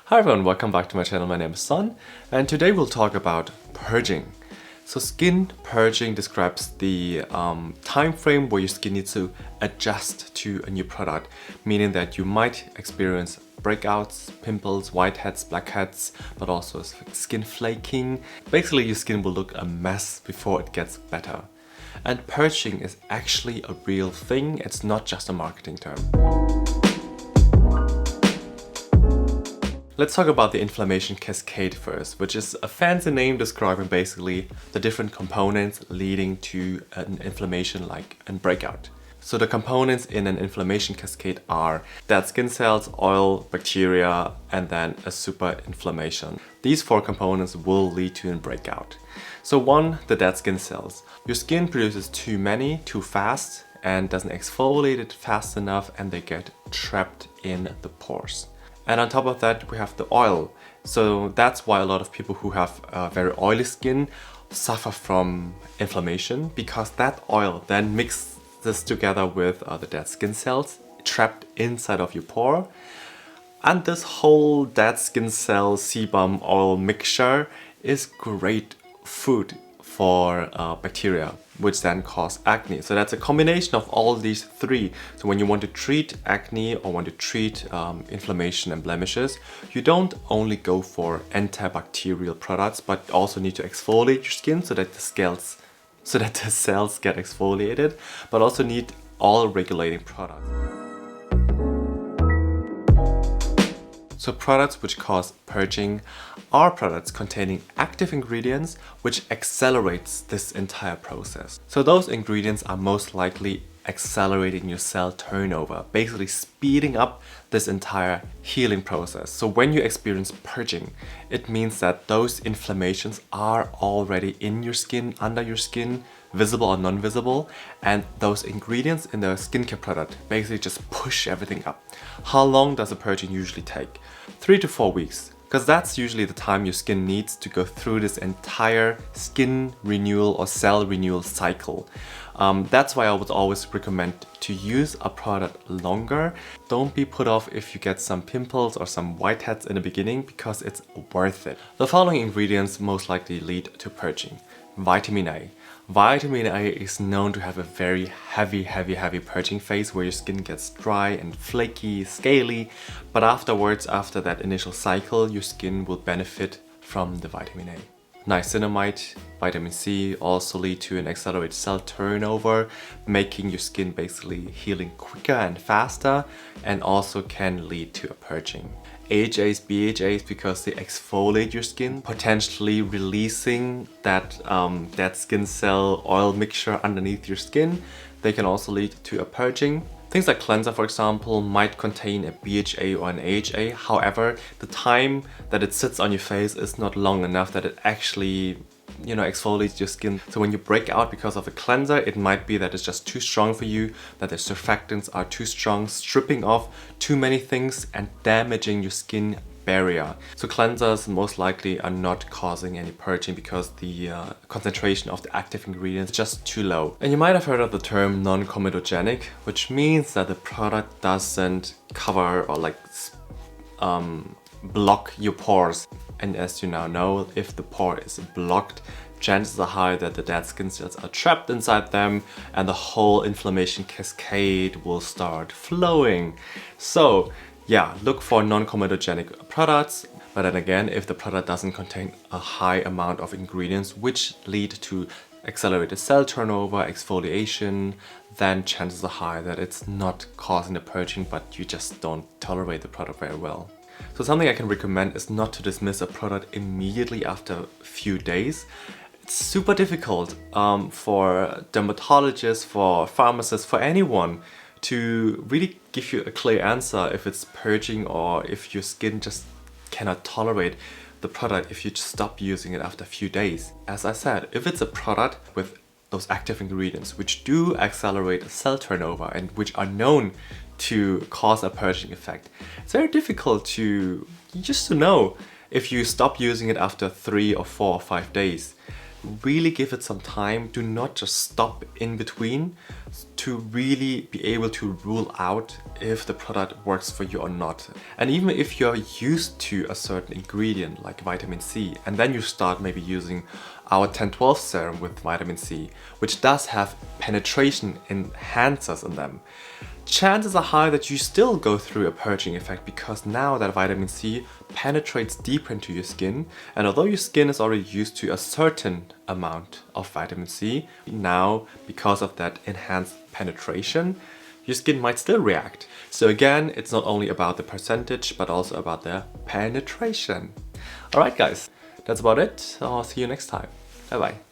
Hi everyone, welcome back to my channel. My name is Son, and today we'll talk about purging. So skin purging describes the time frame where your skin needs to adjust to a new product, meaning that you might experience breakouts, pimples, whiteheads, blackheads, but also skin flaking. Basically, your skin will look a mess before it gets better. And purging is actually a real thing, it's not just a marketing term. Let's talk about the inflammation cascade first, which is a fancy name describing basically the different components leading to an inflammation like a breakout. So the components in an inflammation cascade are dead skin cells, oil, bacteria, and then a super inflammation. These four components will lead to a breakout. So one, the dead skin cells. Your skin produces too many, too fast, and doesn't exfoliate it fast enough, and they get trapped in the pores. And on top of that, we have the oil. So that's why a lot of people who have very oily skin suffer from inflammation, because that oil then mixes together with the dead skin cells trapped inside of your pore. And this whole dead skin cell sebum oil mixture is great food for bacteria, which then cause acne. So that's a combination of all these three. So when you want to treat acne or want to treat inflammation and blemishes, you don't only go for antibacterial products, but also need to exfoliate your skin so that the cells get exfoliated, but also need all regulating products. So products which cause purging are products containing active ingredients which accelerates this entire process. So those ingredients are most likely accelerating your cell turnover, basically speeding up this entire healing process. So when you experience purging, it means that those inflammations are already in your skin, under your skin, visible or non-visible, and those ingredients in the skincare product basically just push everything up. How long does a purging usually take? 3 to 4 weeks, because that's usually the time your skin needs to go through this entire skin renewal or cell renewal cycle. That's why I would always recommend to use a product longer. Don't be put off if you get some pimples or some whiteheads in the beginning, because it's worth it. The following ingredients most likely lead to purging. Vitamin A. Vitamin A is known to have a very heavy purging phase where your skin gets dry and flaky, scaly, but afterwards, after that initial cycle, your skin will benefit from the vitamin A. Niacinamide, vitamin C also lead to an accelerated cell turnover, making your skin basically healing quicker and faster, and also can lead to a purging. AHAs, BHAs, because they exfoliate your skin, potentially releasing that skin cell oil mixture underneath your skin. They can also lead to a purging. Things like cleanser, for example, might contain a BHA or an AHA. However, the time that it sits on your face is not long enough that it actually exfoliates your skin. So when you break out because of a cleanser, it might be that it's just too strong for you, that the surfactants are too strong, stripping off too many things and damaging your skin barrier. So cleansers most likely are not causing any purging because the concentration of the active ingredients is just too low. And you might have heard of the term non-comedogenic, which means that the product doesn't cover or block your pores. And as you now know, if the pore is blocked, chances are high that the dead skin cells are trapped inside them and the whole inflammation cascade will start flowing. So yeah, look for non-comedogenic products. But then again, if the product doesn't contain a high amount of ingredients which lead to accelerated cell turnover, exfoliation, then chances are high that it's not causing the purging, but you just don't tolerate the product very well. So something I can recommend is not to dismiss a product immediately after a few days. It's super difficult for dermatologists, for pharmacists, for anyone to really give you a clear answer if it's purging or if your skin just cannot tolerate the product if you just stop using it after a few days. As I said, if it's a product with those active ingredients which do accelerate cell turnover and which are known to cause a purging effect, it's very difficult to know if you stop using it after 3 or 4 or 5 days. really give it some time. Do not just stop in between to really be able to rule out if the product works for you or not. And even if you're used to a certain ingredient like vitamin C, and then you start maybe using our 10-12 serum with vitamin C, which does have penetration enhancers in them, chances are high that you still go through a purging effect, because now that vitamin C penetrates deeper into your skin, and although your skin is already used to a certain amount of vitamin C, now because of that enhanced penetration, your skin might still react. So again, it's not only about the percentage, but also about the penetration. Alright guys, that's about it. I'll see you next time. Bye bye.